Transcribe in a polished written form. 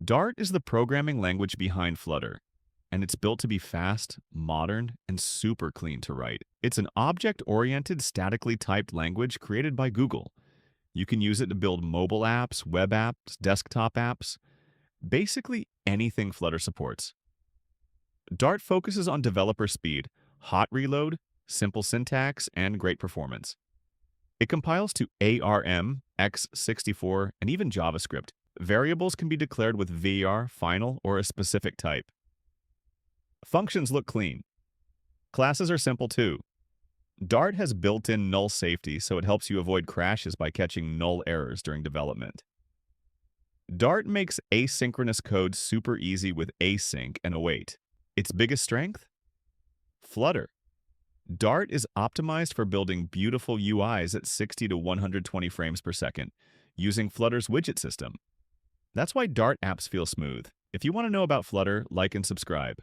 Dart is the programming language behind Flutter, and it's built to be fast, modern, and super clean to write. It's an object-oriented, statically typed language created by Google. You can use it to build mobile apps, web apps, desktop apps, basically anything Flutter supports. Dart focuses on developer speed, hot reload, simple syntax, and great performance. It compiles to ARM, x64, and even JavaScript. Variables can be declared with var, final, or a specific type. Functions look clean. Classes are simple too. Dart has built-in null safety, so it helps you avoid crashes by catching null errors during development. Dart makes asynchronous code super easy with async and await. Its biggest strength? Flutter. Dart is optimized for building beautiful UIs at 60 to 120 frames per second, using Flutter's widget system. That's why Dart apps feel smooth. If you want to know about Flutter, like and subscribe.